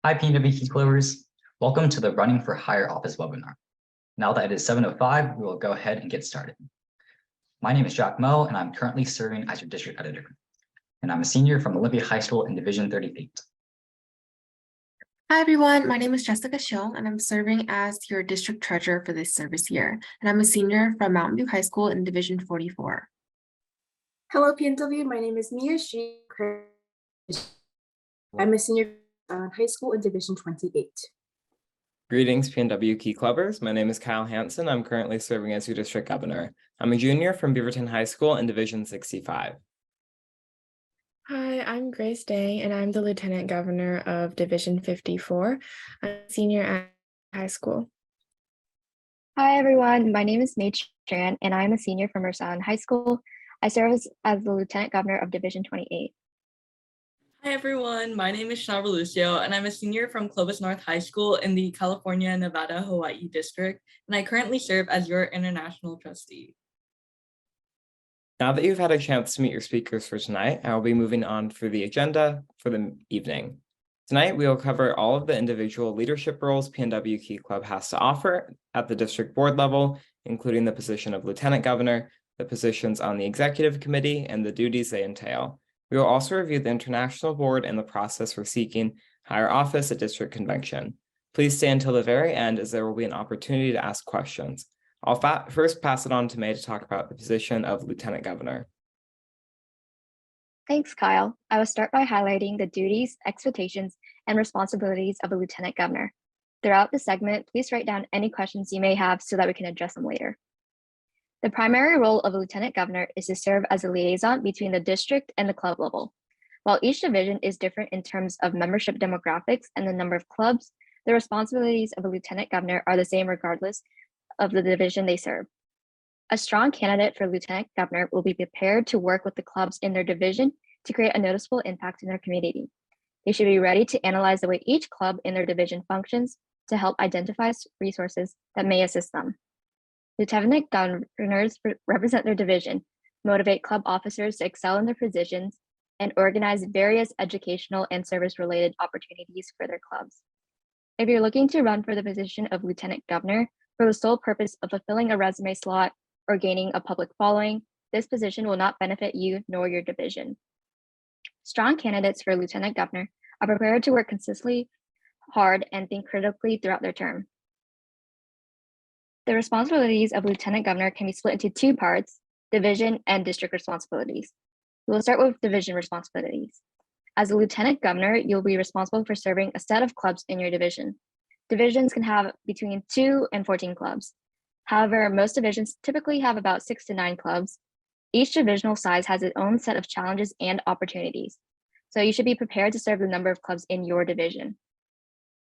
Hi, PNW Key Clovers. Welcome to the Running for Higher Office webinar. Now that it is 7:05, we will go ahead and get started. My name is Jack Moe, and I'm currently serving as your district editor. And I'm a senior from Olympia High School in Division 38. Hi, everyone. My name is Jessica Shill, and I'm serving as your district treasurer for this service year. And I'm a senior from Mountain View High School in Division 44. Hello, PNW. My name is Mia Shi. I'm a senior high school in Division 28. Greetings, PNW Key Clubbers. My name is Kyle Hansen. I'm currently serving as your district governor. I'm a junior from Beaverton High School in Division 65. Hi, I'm Grace Day, and I'm the Lieutenant Governor of Division 54. I'm a senior at high school. Hi, everyone. My name is Nate Tran, and I'm a senior from Merced High School. I serve as the Lieutenant Governor of Division 28. Hi, everyone. My name is Shana Lucio, and I'm a senior from Clovis North High School in the California, Nevada, Hawaii district, and I currently serve as your international trustee. Now that you've had a chance to meet your speakers for tonight, I will be moving on through the agenda for the evening. Tonight, we will cover all of the individual leadership roles PNW Key Club has to offer at the district board level, including the position of lieutenant governor, the positions on the executive committee, and the duties they entail. We will also review the international board and the process for seeking higher office at district convention. Please stay until the very end, as there will be an opportunity to ask questions. I'll first pass it on to May to talk about the position of lieutenant governor. Thanks, Kyle. I will start by highlighting the duties, expectations, and responsibilities of a lieutenant governor. Throughout the segment, please write down any questions you may have so that we can address them later. The primary role of a lieutenant governor is to serve as a liaison between the district and the club level. While each division is different in terms of membership demographics and the number of clubs, the responsibilities of a lieutenant governor are the same regardless of the division they serve. A strong candidate for lieutenant governor will be prepared to work with the clubs in their division to create a noticeable impact in their community. They should be ready to analyze the way each club in their division functions to help identify resources that may assist them. Lieutenant governors represent their division, motivate club officers to excel in their positions, and organize various educational and service-related opportunities for their clubs. If you're looking to run for the position of lieutenant governor for the sole purpose of fulfilling a resume slot or gaining a public following, this position will not benefit you nor your division. Strong candidates for lieutenant governor are prepared to work consistently hard and think critically throughout their term. The responsibilities of lieutenant governor can be split into two parts: division and district responsibilities. We will start with division responsibilities. As a lieutenant governor, you'll be responsible for serving a set of clubs in your division. Divisions can have between 2 and 14 clubs. However, most divisions typically have about 6 to 9 clubs. Each divisional size has its own set of challenges and opportunities, so you should be prepared to serve the number of clubs in your division.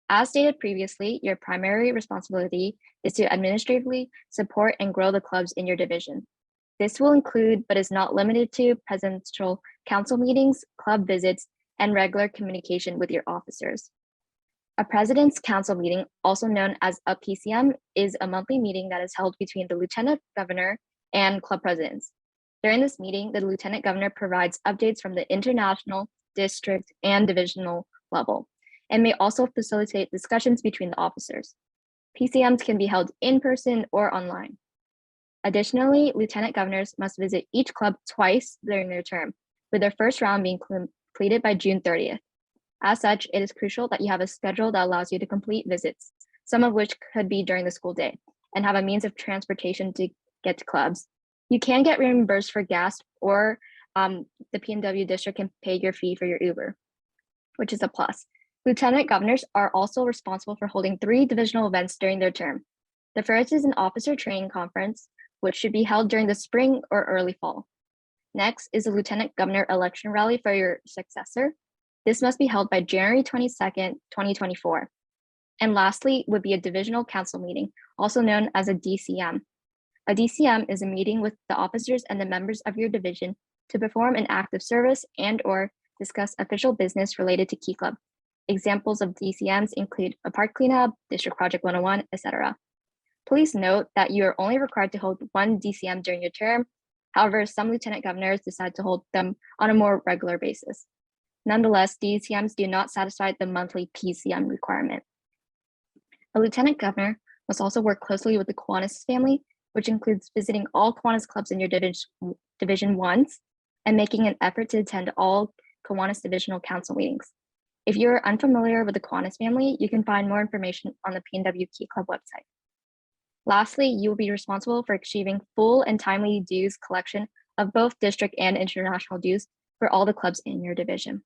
As stated previously, your primary responsibility is to administratively support and grow the clubs in your division. This will include, but is not limited to, presidential council meetings, club visits, and regular communication with your officers. A President's Council meeting, also known as a PCM, is a monthly meeting that is held between the Lieutenant Governor and club presidents. During this meeting, the Lieutenant Governor provides updates from the international, district, and divisional level, and may also facilitate discussions between the officers. PCMs can be held in person or online. Additionally, Lieutenant Governors must visit each club twice during their term, with their first round being completed by June 30th. As such, it is crucial that you have a schedule that allows you to complete visits, some of which could be during the school day, and have a means of transportation to get to clubs. You can get reimbursed for gas, or the PNW district can pay your fee for your Uber, which is a plus. Lieutenant governors are also responsible for holding 3 divisional events during their term. The first is an officer training conference, which should be held during the spring or early fall. Next is a lieutenant governor election rally for your successor. This must be held by January 22nd, 2024. And lastly would be a divisional council meeting, also known as a DCM. A DCM is a meeting with the officers and the members of your division to perform an act of service and/or discuss official business related to Key Club. Examples of DCMs include a park cleanup, District Project 101, etc. Please note that you are only required to hold 1 DCM during your term. However, some lieutenant governors decide to hold them on a more regular basis. Nonetheless, DCMs do not satisfy the monthly PCM requirement. A lieutenant governor must also work closely with the Kiwanis family, which includes visiting all Kiwanis clubs in your division once and making an effort to attend all Kiwanis divisional council meetings. If you're unfamiliar with the Kiwanis family, you can find more information on the PNW Key Club website. Lastly, you will be responsible for achieving full and timely dues collection of both district and international dues for all the clubs in your division.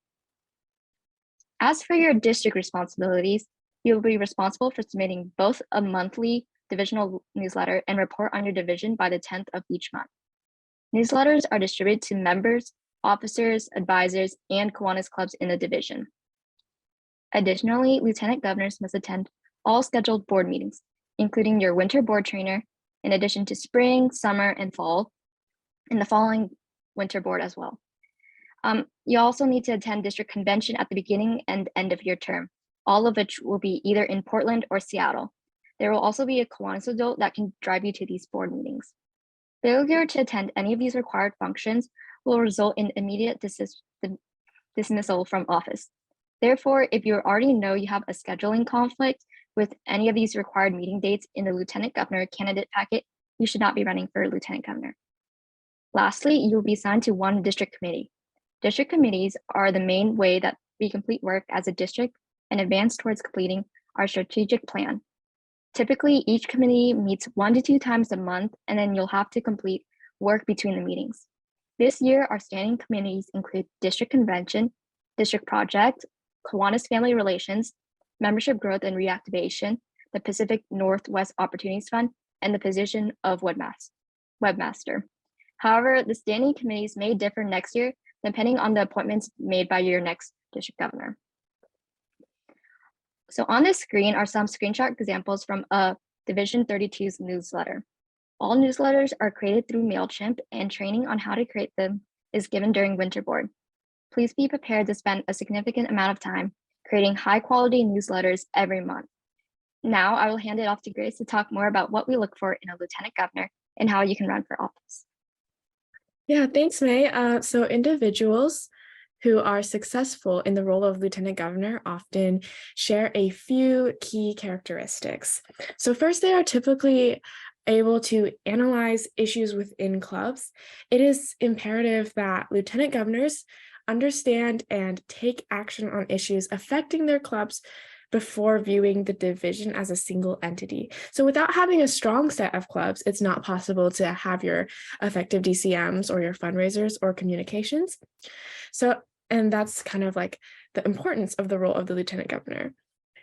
As for your district responsibilities, you will be responsible for submitting both a monthly divisional newsletter and report on your division by the 10th of each month. Newsletters are distributed to members, officers, advisors, and Kiwanis clubs in the division. Additionally, lieutenant governors must attend all scheduled board meetings, including your winter board trainer, in addition to spring, summer, and fall, and the following winter board as well. You also need to attend district convention at the beginning and end of your term, all of which will be either in Portland or Seattle. There will also be a Kiwanis adult that can drive you to these board meetings. Failure to attend any of these required functions will result in immediate dismissal from office. Therefore, if you already know you have a scheduling conflict with any of these required meeting dates in the lieutenant governor candidate packet, you should not be running for lieutenant governor. Lastly, you will be assigned to one district committee. District committees are the main way that we complete work as a district and advance towards completing our strategic plan. Typically, each committee meets 1 to 2 times a month, and then you'll have to complete work between the meetings. This year, our standing committees include district convention, district project, Kiwanis family relations, membership growth and reactivation, the Pacific Northwest Opportunities Fund, and the position of webmaster. However, the standing committees may differ next year depending on the appointments made by your next district governor. So on this screen are some screenshot examples from a Division 32's newsletter. All newsletters are created through MailChimp, and training on how to create them is given during winter board. Please be prepared to spend a significant amount of time creating high quality newsletters every month. Now I will hand it off to Grace to talk more about what we look for in a lieutenant governor and how you can run for office. Yeah, thanks, May. So individuals who are successful in the role of lieutenant governor often share a few key characteristics. So first, they are typically able to analyze issues within clubs. It is imperative that lieutenant governors understand and take action on issues affecting their clubs before viewing the division as a single entity. So without having a strong set of clubs, it's not possible to have your effective DCMs or your fundraisers or communications. And that's kind of like the importance of the role of the lieutenant governor.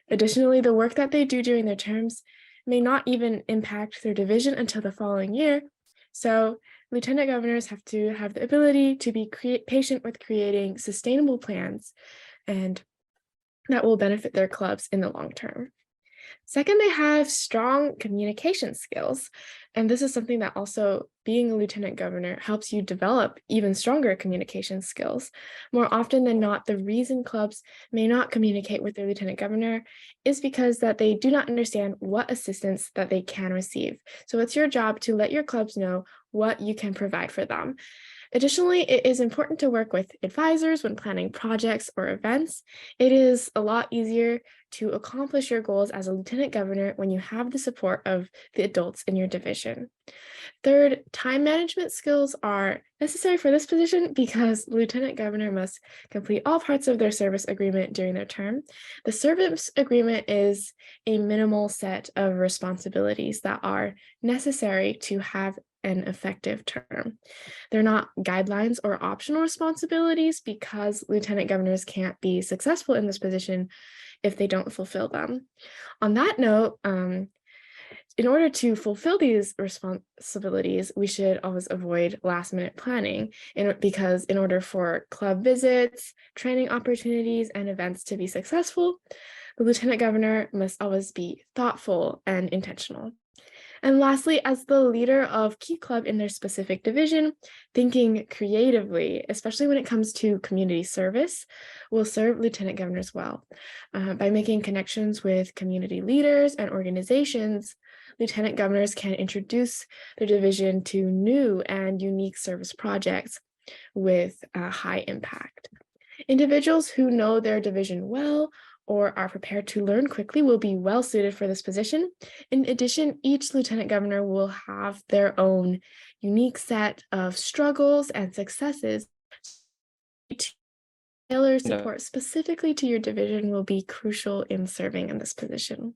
Additionally, the work that they do during their terms may not even impact their division until the following year. So lieutenant governors have to have the ability to be patient with creating sustainable plans and that will benefit their clubs in the long term. Second, they have strong communication skills. And this is something that also being a lieutenant governor helps you develop even stronger communication skills. More often than not, the reason clubs may not communicate with their lieutenant governor is because that they do not understand what assistance that they can receive. So it's your job to let your clubs know what you can provide for them. Additionally, it is important to work with advisors when planning projects or events. It is a lot easier to accomplish your goals as a lieutenant governor when you have the support of the adults in your division. Third, time management skills are necessary for this position because the lieutenant governor must complete all parts of their service agreement during their term. The service agreement is a minimal set of responsibilities that are necessary to have an effective term. They're not guidelines or optional responsibilities because lieutenant governors can't be successful in this position if they don't fulfill them. On that note, in order to fulfill these responsibilities, we should always avoid last-minute planning because in order for club visits, training opportunities, and events to be successful, the lieutenant governor must always be thoughtful and intentional. And lastly, as the leader of Key Club in their specific division, thinking creatively, especially when it comes to community service, will serve lieutenant governors well. By making connections with community leaders and organizations, lieutenant governors can introduce their division to new and unique service projects with high impact. Individuals who know their division well or are prepared to learn quickly will be well suited for this position. In addition, each lieutenant governor will have their own unique set of struggles and successes. Tailored support specifically to your division will be crucial in serving in this position.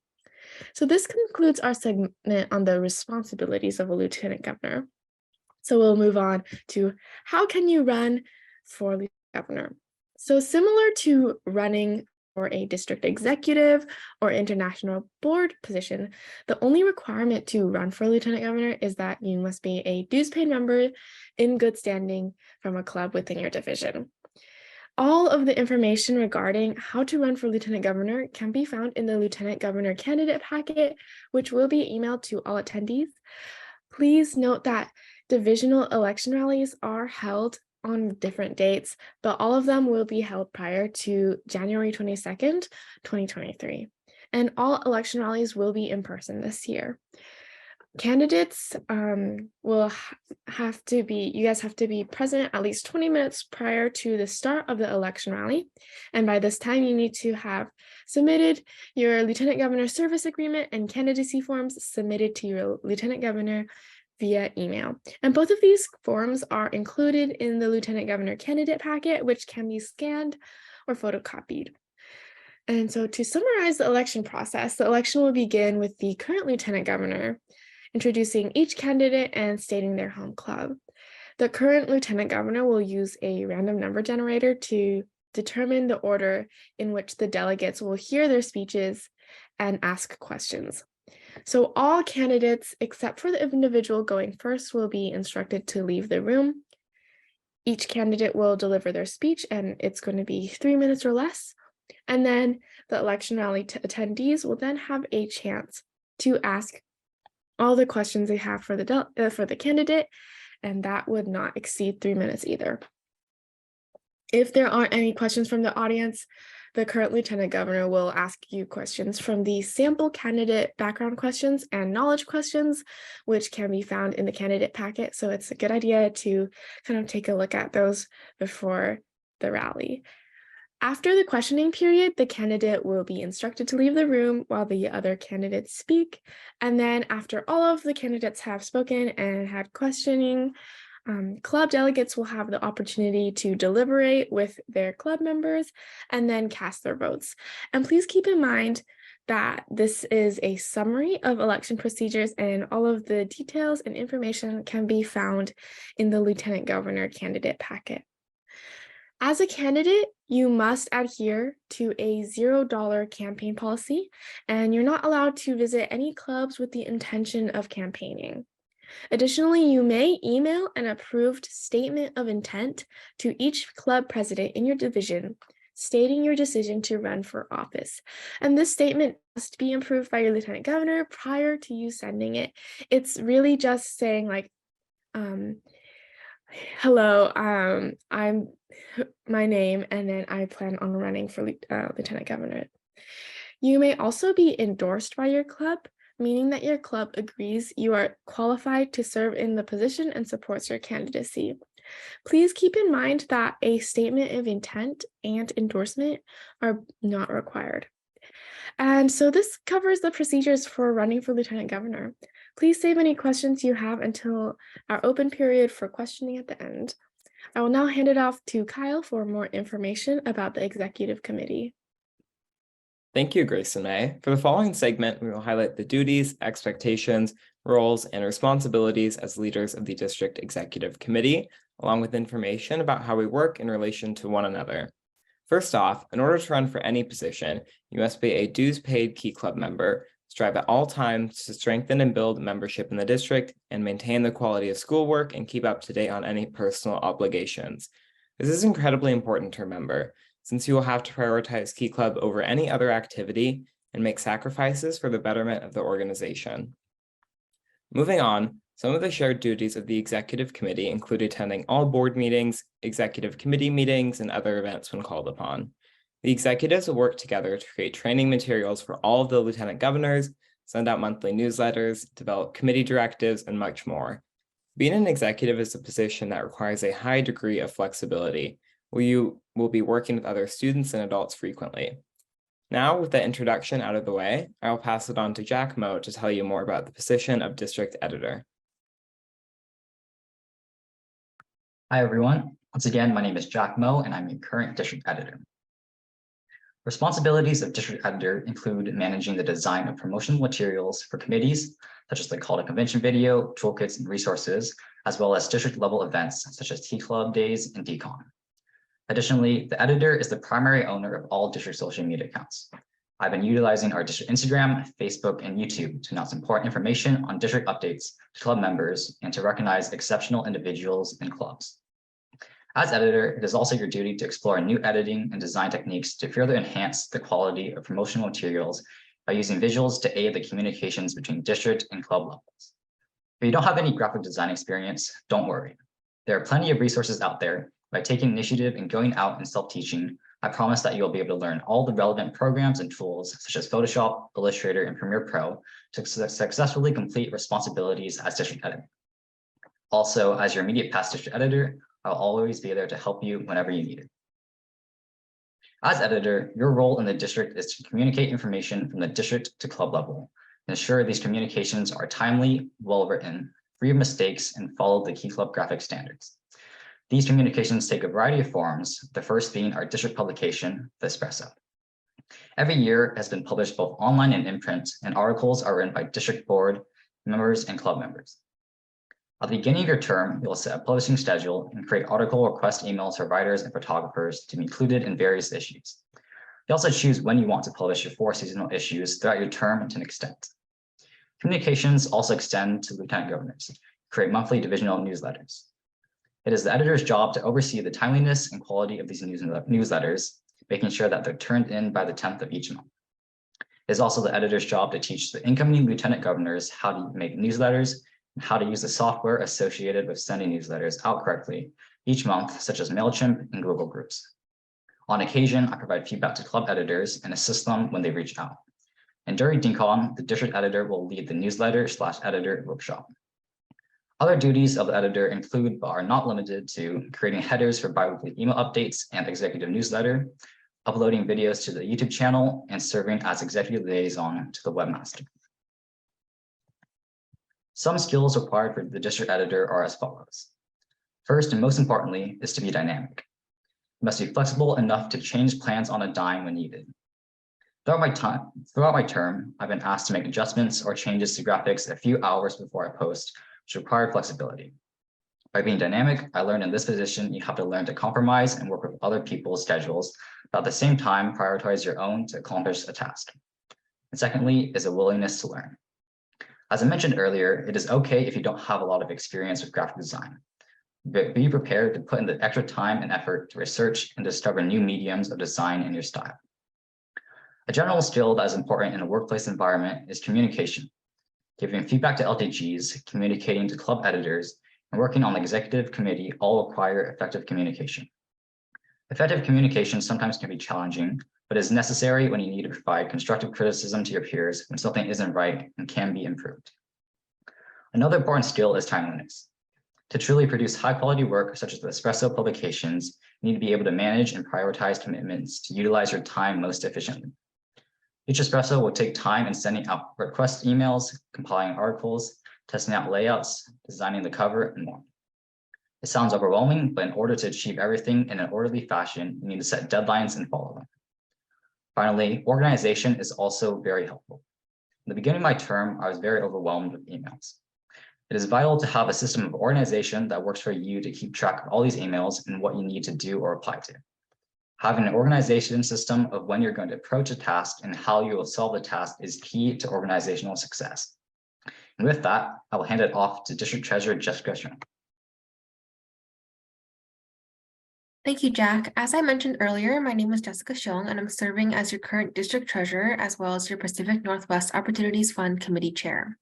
So this concludes our segment on the responsibilities of a lieutenant governor. So we'll move on to how can you run for lieutenant governor? So similar to running for a district executive or international board position, the only requirement to run for lieutenant governor is that you must be a dues paid member in good standing from a club within your division. All of the information regarding how to run for lieutenant governor can be found in the lieutenant governor candidate packet, which will be emailed to all attendees. Please note that divisional election rallies are held on different dates, but all of them will be held prior to January 22nd, 2023. And all election rallies will be in person this year. Candidates will have to be, you guys have to be present at least 20 minutes prior to the start of the election rally. And by this time, you need to have submitted your lieutenant governor service agreement and candidacy forms submitted to your lieutenant governor via email. And both of these forms are included in the lieutenant governor candidate packet, which can be scanned or photocopied. And so to summarize the election process, the election will begin with the current lieutenant governor introducing each candidate and stating their home club. The current lieutenant governor will use a random number generator to determine the order in which the delegates will hear their speeches and ask questions. So all candidates, except for the individual going first, will be instructed to leave the room. Each candidate will deliver their speech, and it's going to be 3 minutes or less. And then the election rally attendees will then have a chance to ask all the questions they have for the candidate, and that would not exceed 3 minutes either. If there aren't any questions from the audience, the current lieutenant governor will ask you questions from the sample candidate background questions and knowledge questions, which can be found in the candidate packet. So it's a good idea to kind of take a look at those before the rally. After the questioning period, the candidate will be instructed to leave the room while the other candidates speak. And then after all of the candidates have spoken and had questioning, club delegates will have the opportunity to deliberate with their club members and then cast their votes. And please keep in mind that this is a summary of election procedures, and all of the details and information can be found in the lieutenant governor candidate packet. As a candidate, you must adhere to a $0 campaign policy, and you're not allowed to visit any clubs with the intention of campaigning. Additionally, you may email an approved statement of intent to each club president in your division, stating your decision to run for office. And this statement must be approved by your lieutenant governor prior to you sending it. It's really just saying like, hello, I'm my name, and then I plan on running for lieutenant governor. You may also be endorsed by your club, meaning that your club agrees you are qualified to serve in the position and supports your candidacy. Please keep in mind that a statement of intent and endorsement are not required. And so this covers the procedures for running for lieutenant governor. Please save any questions you have until our open period for questioning at the end. I will now hand it off to Kyle for more information about the executive committee. Thank you, Grace and May. For the following segment, we will highlight the duties, expectations, roles, and responsibilities as leaders of the District Executive Committee, along with information about how we work in relation to one another. First off, in order to run for any position, you must be a dues-paid Key Club member, strive at all times to strengthen and build membership in the district, and maintain the quality of schoolwork and keep up to date on any personal obligations. This is incredibly important to remember, since you will have to prioritize Key Club over any other activity and make sacrifices for the betterment of the organization. Moving on, some of the shared duties of the Executive Committee include attending all board meetings, executive committee meetings, and other events when called upon. The executives will work together to create training materials for all of the lieutenant governors, send out monthly newsletters, develop committee directives, and much more. Being an executive is a position that requires a high degree of flexibility, where you will be working with other students and adults frequently. Now, with the introduction out of the way, I'll pass it on to Jack Moe to tell you more about the position of district editor. Hi, everyone. Once again, my name is Jack Moe, and I'm your current district editor. Responsibilities of district editor include managing the design of promotional materials for committees, such as the call to convention video, toolkits, and resources, as well as district level events, such as Tea Club Days and DCON. Additionally, the editor is the primary owner of all district social media accounts. I've been utilizing our district Instagram, Facebook, and YouTube to announce important information on district updates to club members and to recognize exceptional individuals and clubs. As editor, it is also your duty to explore new editing and design techniques to further enhance the quality of promotional materials by using visuals to aid the communications between district and club levels. If you don't have any graphic design experience, don't worry. There are plenty of resources out there. By taking initiative and going out and self-teaching, I promise that you'll be able to learn all the relevant programs and tools such as Photoshop, Illustrator, and Premiere Pro to successfully complete responsibilities as district editor. Also, as your immediate past district editor, I'll always be there to help you whenever you need it. As editor, your role in the district is to communicate information from the district to club level, ensure these communications are timely, well-written, free of mistakes, and follow the key club graphic standards. These communications take a variety of forms, the first being our district publication, the Espresso. Every year it has been published both online and in print, and articles are written by district board members and club members. At the beginning of your term, you'll set a publishing schedule and create article request emails for writers and photographers to be included in various issues. You also choose when you want to publish your 4 seasonal issues throughout your term to an extent. Communications also extend to lieutenant governors, create monthly divisional newsletters. It is the editor's job to oversee the timeliness and quality of these newsletters, making sure that they're turned in by the 10th of each month. It is also the editor's job to teach the incoming lieutenant governors how to make newsletters and how to use the software associated with sending newsletters out correctly each month, such as MailChimp and Google Groups. On occasion, I provide feedback to club editors and assist them when they reach out. And during DCON, the district editor will lead the newsletter/editor workshop. Other duties of the editor include, but are not limited to, creating headers for biweekly email updates and executive newsletter, uploading videos to the YouTube channel, and serving as executive liaison to the webmaster. Some skills required for the district editor are as follows. First, and most importantly, is to be dynamic. You must be flexible enough to change plans on a dime when needed. Throughout my term, I've been asked to make adjustments or changes to graphics a few hours before I post, which require flexibility. By being dynamic, I learned in this position, you have to learn to compromise and work with other people's schedules, but at the same time, prioritize your own to accomplish a task. And secondly, is a willingness to learn. As I mentioned earlier, it is okay if you don't have a lot of experience with graphic design, but be prepared to put in the extra time and effort to research and discover new mediums of design in your style. A general skill that is important in a workplace environment is communication. Giving feedback to LTGs, communicating to club editors, and working on the executive committee all require effective communication. Effective communication sometimes can be challenging, but is necessary when you need to provide constructive criticism to your peers when something isn't right and can be improved. Another important skill is timeliness. To truly produce high-quality work, such as the Espresso publications, you need to be able to manage and prioritize commitments to utilize your time most efficiently. Each Espresso will take time in sending out request emails, compiling articles, testing out layouts, designing the cover, and more. It sounds overwhelming, but in order to achieve everything in an orderly fashion, you need to set deadlines and follow them. Finally, organization is also very helpful. In the beginning of my term, I was very overwhelmed with emails. It is vital to have a system of organization that works for you to keep track of all these emails and what you need to do or apply to. Having an organization system of when you're going to approach a task and how you will solve the task is key to organizational success. And with that, I will hand it off to District Treasurer Jessica Issuu. Thank you, Jack. As I mentioned earlier, my name is Jessica Issuu, and I'm serving as your current district treasurer, as well as your Pacific Northwest Opportunities Fund Committee Chair.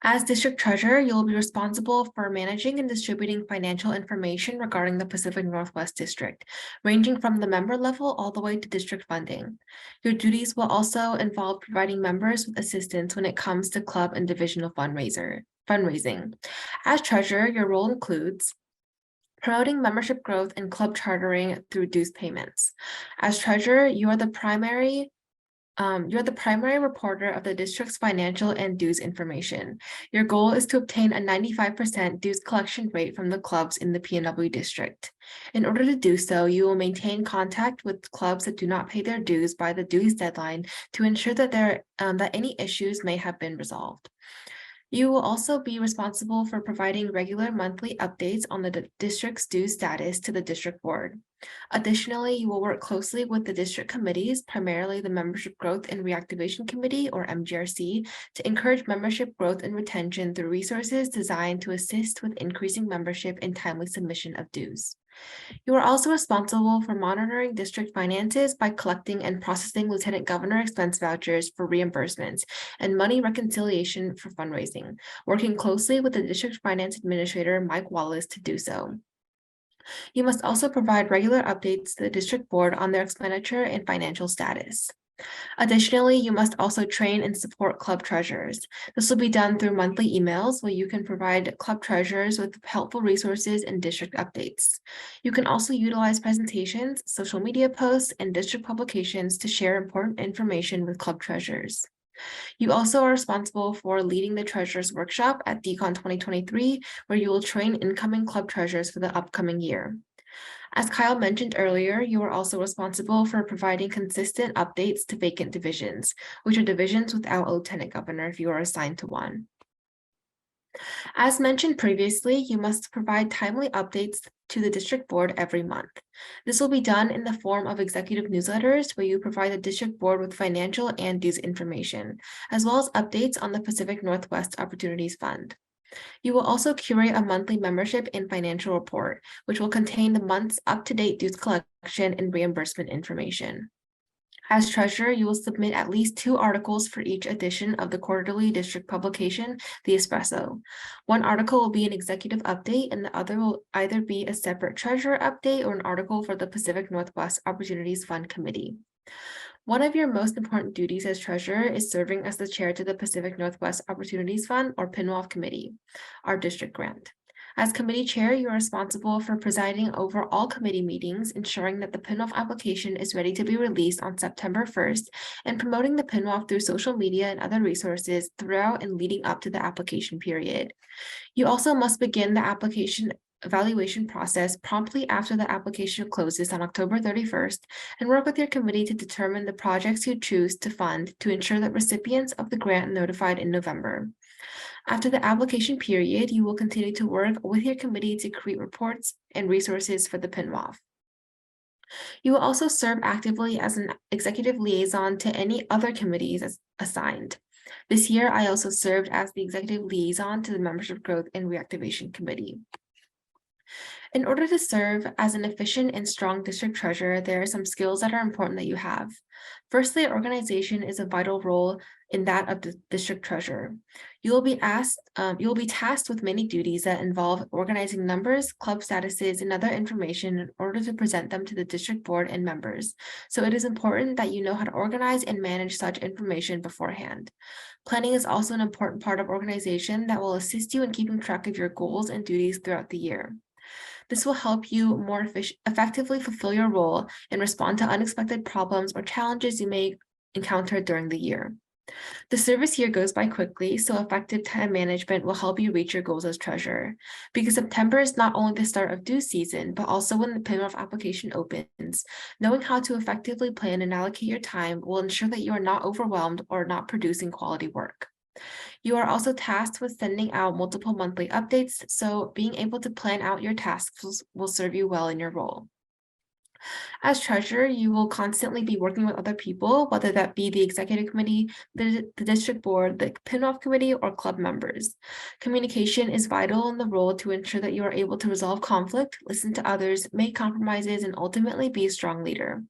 As district treasurer, you will be responsible for managing and distributing financial information regarding the Pacific Northwest District, ranging from the member level all the way to district funding. Your duties will also involve providing members with assistance when it comes to club and divisional fundraising. As treasurer, your role includes promoting membership growth and club chartering through dues payments. As treasurer, you are the primary reporter of the district's financial and dues information. Your goal is to obtain a 95% dues collection rate from the clubs in the PNW district. In order to do so, you will maintain contact with clubs that do not pay their dues by the dues deadline to ensure that that any issues may have been resolved. You will also be responsible for providing regular monthly updates on the district's dues status to the district board. Additionally, you will work closely with the district committees, primarily the Membership Growth and Reactivation Committee, or MGRC, to encourage membership growth and retention through resources designed to assist with increasing membership and timely submission of dues. You are also responsible for monitoring district finances by collecting and processing Lieutenant Governor expense vouchers for reimbursements and money reconciliation for fundraising, working closely with the district finance administrator, Mike Wallace, to do so. You must also provide regular updates to the district board on their expenditure and financial status. Additionally, you must also train and support club treasurers. This will be done through monthly emails where you can provide club treasurers with helpful resources and district updates. You can also utilize presentations, social media posts, and district publications to share important information with club treasurers. You also are responsible for leading the Treasurers Workshop at DCON 2023, where you will train incoming club treasurers for the upcoming year. As Kyle mentioned earlier, you are also responsible for providing consistent updates to vacant divisions, which are divisions without a lieutenant governor if you are assigned to one. As mentioned previously, you must provide timely updates to the district board every month. This will be done in the form of executive newsletters where you provide the district board with financial and dues information, as well as updates on the Pacific Northwest Opportunities Fund. You will also curate a monthly membership and financial report, which will contain the month's up-to-date dues collection and reimbursement information. As treasurer, you will submit at least 2 articles for each edition of the quarterly district publication, The Espresso. One article will be an executive update, and the other will either be a separate treasurer update or an article for the Pacific Northwest Opportunities Fund Committee. One of your most important duties as treasurer is serving as the chair to the Pacific Northwest Opportunities Fund, or PNWOF Committee, our district grant. As committee chair, you are responsible for presiding over all committee meetings, ensuring that the PNWOF application is ready to be released on September 1st, and promoting the PNWOF through social media and other resources throughout and leading up to the application period. You also must begin the application evaluation process promptly after the application closes on October 31st and work with your committee to determine the projects you choose to fund to ensure that recipients of the grant notified in November. After the application period, you will continue to work with your committee to create reports and resources for the PNWOF. You will also serve actively as an executive liaison to any other committees as assigned. This year, I also served as the executive liaison to the Membership Growth and Reactivation Committee. In order to serve as an efficient and strong district treasurer, there are some skills that are important that you have. Firstly, organization is a vital role in that of the district treasurer. You will be tasked with many duties that involve organizing numbers, club statuses, and other information in order to present them to the district board and members. So it is important that you know how to organize and manage such information beforehand. Planning is also an important part of organization that will assist you in keeping track of your goals and duties throughout the year. This will help you more effectively fulfill your role and respond to unexpected problems or challenges you may encounter during the year. The service year goes by quickly, so effective time management will help you reach your goals as treasurer. Because September is not only the start of due season, but also when the PNWOF application opens. Knowing how to effectively plan and allocate your time will ensure that you are not overwhelmed or not producing quality work. You are also tasked with sending out multiple monthly updates, so being able to plan out your tasks will serve you well in your role. As treasurer, you will constantly be working with other people, whether that be the executive committee, the district board, the PNWOF committee, or club members. Communication is vital in the role to ensure that you are able to resolve conflict, listen to others, make compromises, and ultimately be a strong leader.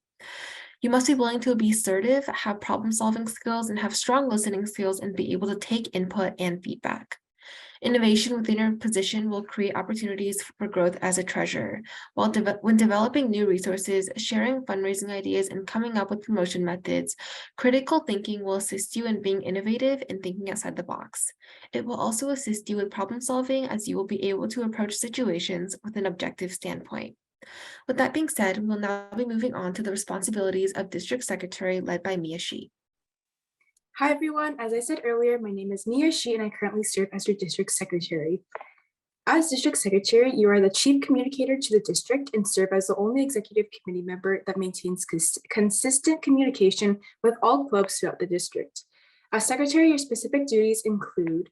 You must be willing to be assertive, have problem-solving skills, and have strong listening skills and be able to take input and feedback. Innovation within your position will create opportunities for growth as a treasurer. When developing new resources, sharing fundraising ideas, and coming up with promotion methods, critical thinking will assist you in being innovative and thinking outside the box. It will also assist you with problem solving as you will be able to approach situations with an objective standpoint. With that being said, we will now be moving on to the responsibilities of District Secretary led by Mia Shi. Hi, everyone. As I said earlier, my name is Mia Shi, and I currently serve as your district secretary. As district secretary, you are the chief communicator to the district and serve as the only executive committee member that maintains consistent communication with all clubs throughout the district. As secretary, your specific duties include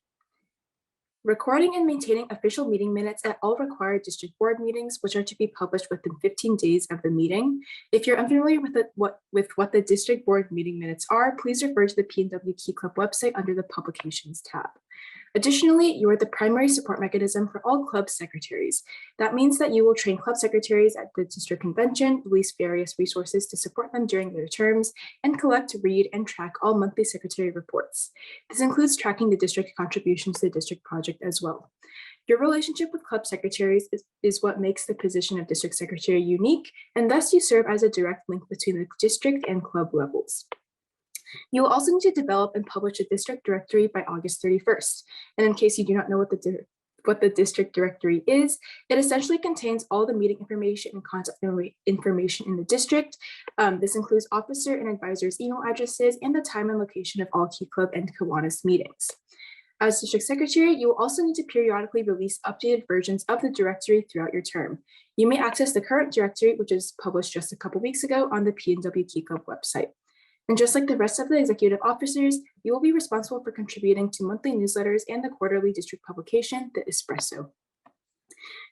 recording and maintaining official meeting minutes at all required district board meetings, which are to be published within 15 days of the meeting. If you're unfamiliar with what the district board meeting minutes are, please refer to the PNW Key Club website under the Publications tab. Additionally, you are the primary support mechanism for all club secretaries. That means that you will train club secretaries at the district convention, release various resources to support them during their terms, and collect, read, and track all monthly secretary reports. This includes tracking the district contributions to the district project as well. Your relationship with club secretaries is what makes the position of district secretary unique, and thus you serve as a direct link between the district and club levels. You will also need to develop and publish a district directory by August 31st. And in case you do not know what the district directory is, it essentially contains all the meeting information and contact information in the district. This includes officer and advisors' email addresses and the time and location of all Key Club and Kiwanis meetings. As district secretary, you will also need to periodically release updated versions of the directory throughout your term. You may access the current directory, which is published just a couple weeks ago on the PNW Key Club website. And just like the rest of the executive officers, you will be responsible for contributing to monthly newsletters and the quarterly district publication, the Espresso.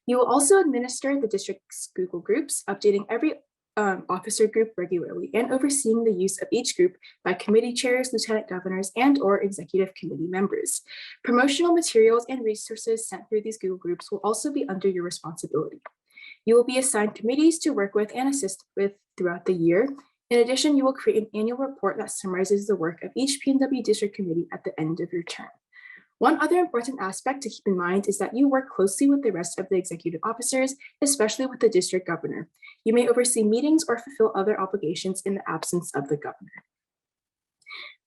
You will also administer the district's Google Groups, updating every officer group regularly and overseeing the use of each group by committee chairs, lieutenant governors, and/or executive committee members. Promotional materials and resources sent through these Google Groups will also be under your responsibility. You will be assigned committees to work with and assist with throughout the year. In addition, you will create an annual report that summarizes the work of each PNW district committee at the end of your term. One other important aspect to keep in mind is that you work closely with the rest of the executive officers, especially with the district governor. You may oversee meetings or fulfill other obligations in the absence of the governor.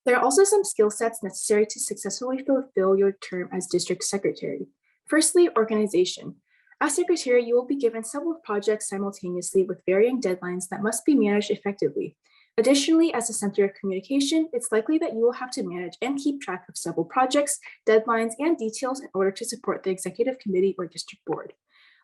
There are also some skill sets necessary to successfully fulfill your term as district secretary. Firstly, organization. As secretary, you will be given several projects simultaneously with varying deadlines that must be managed effectively. Additionally, as a center of communication, it's likely that you will have to manage and keep track of several projects, deadlines, and details in order to support the executive committee or district board.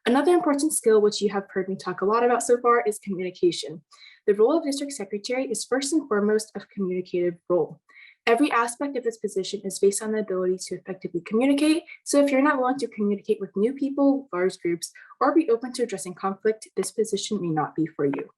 Another important skill, which you have heard me talk a lot about so far, is communication. The role of district secretary is first and foremost a communicative role. Every aspect of this position is based on the ability to effectively communicate. So if you're not willing to communicate with new people, large groups, or be open to addressing conflict, this position may not be for you.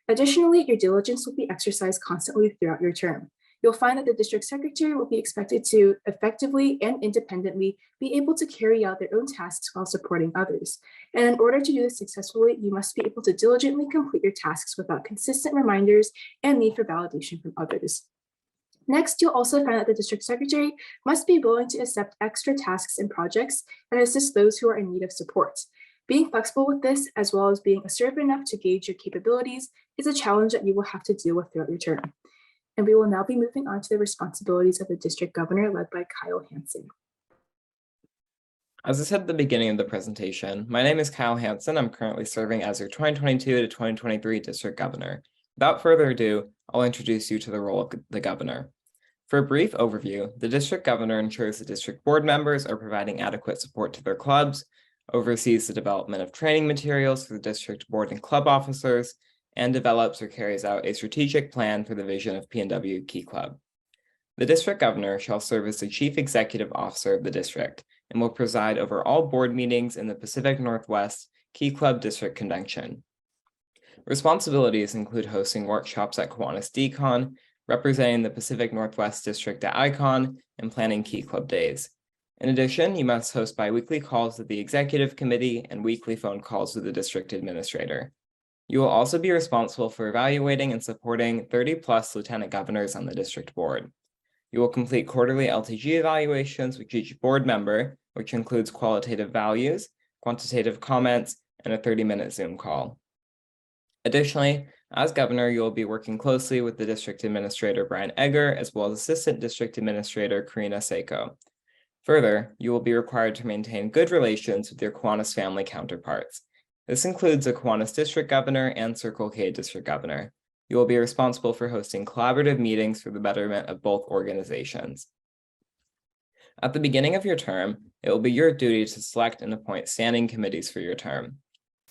Additionally, your diligence will be exercised constantly throughout your term. You'll find that the district secretary will be expected to effectively and independently be able to carry out their own tasks while supporting others. And in order to do this successfully, you must be able to diligently complete your tasks without consistent reminders and need for validation from others. Next, you'll also find that the district secretary must be willing to accept extra tasks and projects and assist those who are in need of support. Being flexible with this, as well as being assertive enough to gauge your capabilities, is a challenge that you will have to deal with throughout your term. And we will now be moving on to the responsibilities of the district governor, led by Kyle Hansen. As I said at the beginning of the presentation, my name is Kyle Hansen. I'm currently serving as your 2022 to 2023 district governor. Without further ado, I'll introduce you to the role of the governor. For a brief overview, the district governor ensures the district board members are providing adequate support to their clubs, oversees the development of training materials for the district board and club officers, and develops or carries out a strategic plan for the vision of PNW Key Club. The district governor shall serve as the chief executive officer of the district and will preside over all board meetings in the Pacific Northwest Key Club District Convention. Responsibilities include hosting workshops at Kiwanis DCon, representing the Pacific Northwest District at ICON, and planning Key Club days. In addition, you must host biweekly calls with the executive committee and weekly phone calls with the district administrator. You will also be responsible for evaluating and supporting 30+ lieutenant governors on the district board. You will complete quarterly LTG evaluations with each board member, which includes qualitative values, quantitative comments, and a 30-minute Zoom call. Additionally, as governor, you will be working closely with the district administrator, Brian Egger, as well as assistant district administrator, Karina Seiko. Further, you will be required to maintain good relations with your Kiwanis family counterparts. This includes the Kiwanis district governor and Circle K district governor. You will be responsible for hosting collaborative meetings for the betterment of both organizations. At the beginning of your term, it will be your duty to select and appoint standing committees for your term.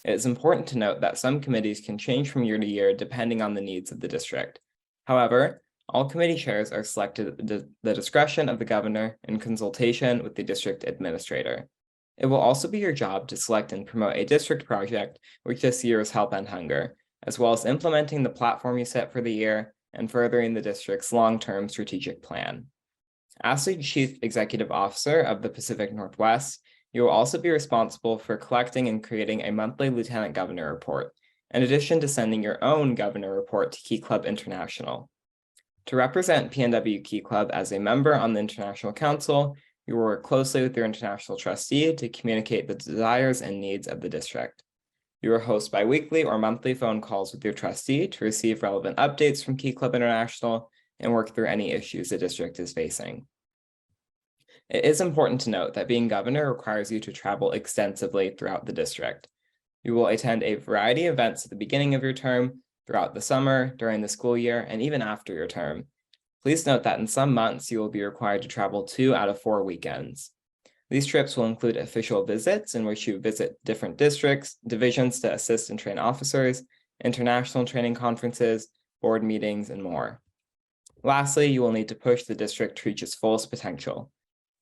It is important to note that some committees can change from year to year depending on the needs of the district. However, all committee chairs are selected at the discretion of the governor in consultation with the district administrator. It will also be your job to select and promote a district project, which this year is Help End Hunger, as well as implementing the platform you set for the year and furthering the district's long-term strategic plan. As the Chief Executive Officer of the Pacific Northwest, you will also be responsible for collecting and creating a monthly Lieutenant Governor report, in addition to sending your own Governor report to Key Club International. To represent PNW Key Club as a member on the International Council, you will work closely with your international trustee to communicate the desires and needs of the district. You will host bi-weekly or monthly phone calls with your trustee to receive relevant updates from Key Club International and work through any issues the district is facing. It is important to note that being governor requires you to travel extensively throughout the district. You will attend a variety of events at the beginning of your term, throughout the summer, during the school year, and even after your term. Please note that in some months, you will be required to travel 2 out of 4 weekends. These trips will include official visits in which you visit different districts, divisions to assist and train officers, international training conferences, board meetings, and more. Lastly, you will need to push the district to reach its fullest potential.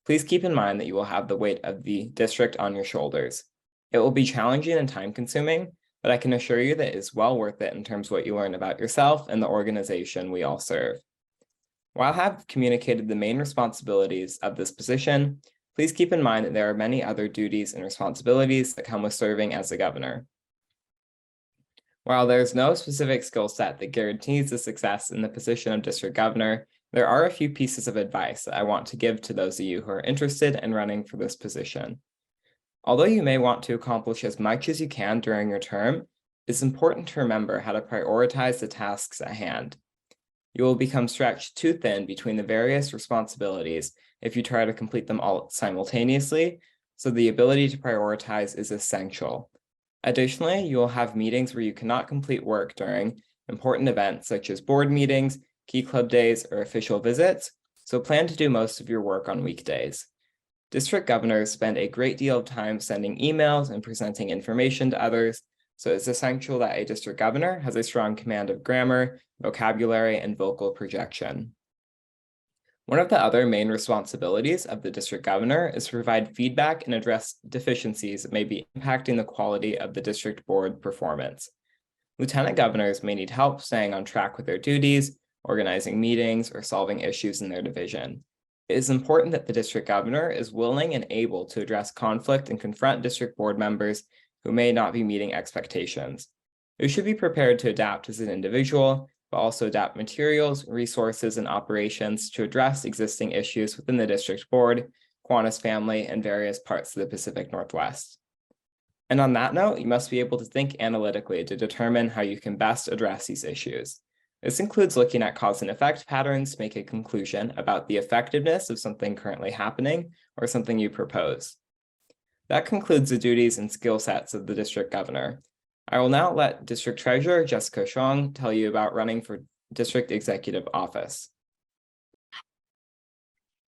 Please keep in mind that you will have the weight of the district on your shoulders. It will be challenging and time-consuming, but I can assure you that it is well worth it in terms of what you learn about yourself and the organization we all serve. While I have communicated the main responsibilities of this position, please keep in mind that there are many other duties and responsibilities that come with serving as a governor. While there's no specific skill set that guarantees the success in the position of district governor, there are a few pieces of advice that I want to give to those of you who are interested in running for this position. Although you may want to accomplish as much as you can during your term, it's important to remember how to prioritize the tasks at hand. You will become stretched too thin between the various responsibilities if you try to complete them all simultaneously, so the ability to prioritize is essential. Additionally, you will have meetings where you cannot complete work during important events such as board meetings, Key Club days, or official visits, so plan to do most of your work on weekdays. District governors spend a great deal of time sending emails and presenting information to others, so it's essential that a district governor has a strong command of grammar, vocabulary, and vocal projection. One of the other main responsibilities of the district governor is to provide feedback and address deficiencies that may be impacting the quality of the district board performance. Lieutenant governors may need help staying on track with their duties, organizing meetings, or solving issues in their division. It is important that the district governor is willing and able to address conflict and confront district board members who may not be meeting expectations. You should be prepared to adapt as an individual, but also adapt materials, resources, and operations to address existing issues within the district board, Kiwanis family, and various parts of the Pacific Northwest. And on that note, you must be able to think analytically to determine how you can best address these issues. This includes looking at cause and effect patterns to make a conclusion about the effectiveness of something currently happening or something you propose. That concludes the duties and skill sets of the district governor. I will now let District Treasurer Jessica Xiong tell you about running for District Executive Office.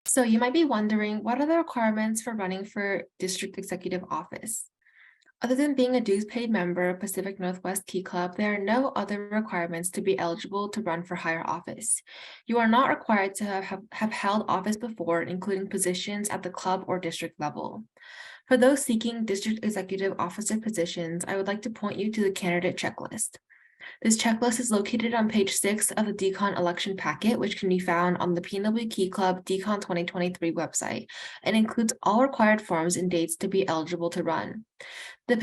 So you might be wondering, what are the requirements for running for District Executive Office? Other than being a dues-paid member of Pacific Northwest Key Club, there are no other requirements to be eligible to run for higher office. You are not required to have held office before, including positions at the club or district level. For those seeking district executive officer positions, I would like to point you to the candidate checklist. This checklist is located on page 6 of the DCON election packet, which can be found on the PNW Key Club DCON 2023 website, and includes all required forms and dates to be eligible to run. The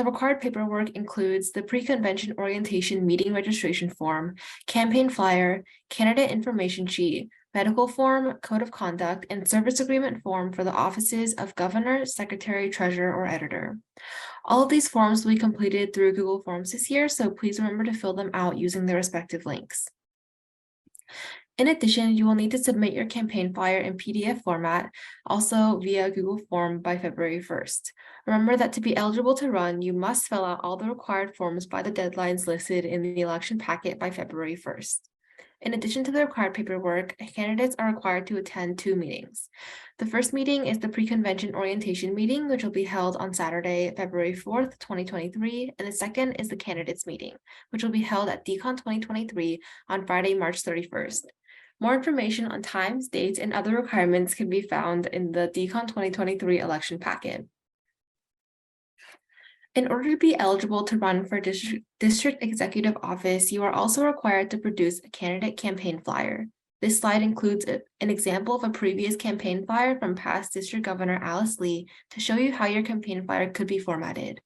required paperwork includes the pre-convention orientation meeting registration form, campaign flyer, candidate information sheet, medical form, code of conduct, and service agreement form for the offices of governor, secretary, treasurer, or editor. All of these forms will be completed through Google Forms this year, so please remember to fill them out using their respective links. In addition, you will need to submit your campaign flyer in PDF format, also via Google Form by February 1st. Remember that to be eligible to run, you must fill out all the required forms by the deadlines listed in the election packet by February 1st. In addition to the required paperwork, candidates are required to attend 2 meetings. The first meeting is the pre-convention orientation meeting, which will be held on Saturday, February 4th, 2023, and the second is the candidates meeting, which will be held at DCON 2023 on Friday, March 31st. More information on times, dates, and other requirements can be found in the DCON 2023 election packet. In order to be eligible to run for district executive office, you are also required to produce a candidate campaign flyer. This slide includes an example of a previous campaign flyer from past District Governor Alice Lee to show you how your campaign flyer could be formatted.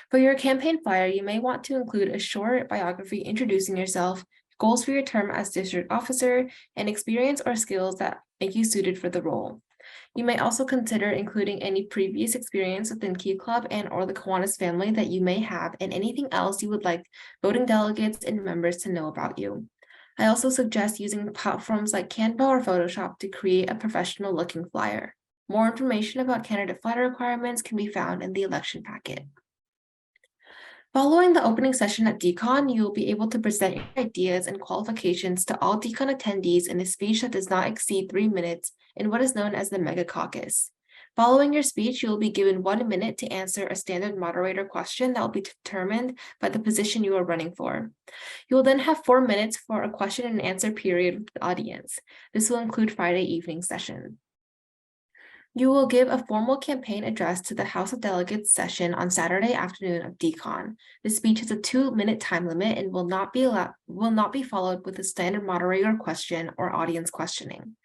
For your campaign flyer, you may want to include a short biography introducing yourself, goals for your term as district officer, and experience or skills that make you suited for the role. You may also consider including any previous experience within Key Club and or the Kiwanis family that you may have and anything else you would like voting delegates and members to know about you. I also suggest using platforms like Canva or Photoshop to create a professional looking flyer. More information about candidate flyer requirements can be found in the election packet. Following the opening session at DCON, you will be able to present your ideas and qualifications to all DCON attendees in a speech that does not exceed 3 minutes in what is known as the Mega Caucus. Following your speech, you will be given 1 minute to answer a standard moderator question that will be determined by the position you are running for. You will then have 4 minutes for a question and answer period with the audience. This will include Friday evening session. You will give a formal campaign address to the House of Delegates session on Saturday afternoon of DCON. The speech has a 2-minute time limit and will not be followed with a standard moderator question or audience questioning.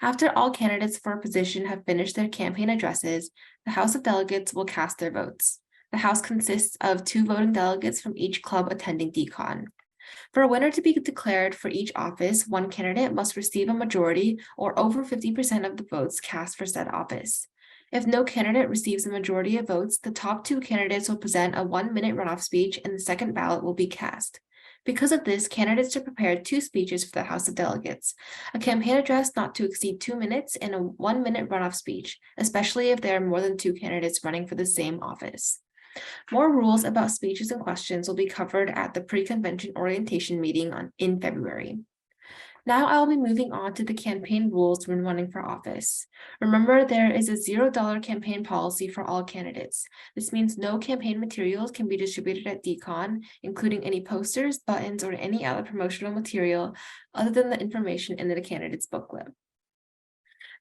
After all candidates for a position have finished their campaign addresses, the House of Delegates will cast their votes. The House consists of 2 voting delegates from each club attending DCON. For a winner to be declared for each office, one candidate must receive a majority or over 50% of the votes cast for said office. If no candidate receives a majority of votes, the top 2 candidates will present a 1-minute runoff speech and the second ballot will be cast. Because of this, candidates are prepared 2 speeches for the House of Delegates, a campaign address not to exceed 2 minutes and a 1-minute runoff speech, especially if there are more than 2 candidates running for the same office. More rules about speeches and questions will be covered at the pre-convention orientation meeting in February. Now I'll be moving on to the campaign rules when running for office. Remember, there is a $0 campaign policy for all candidates. This means no campaign materials can be distributed at DCON, including any posters, buttons, or any other promotional material other than the information in the candidate's booklet.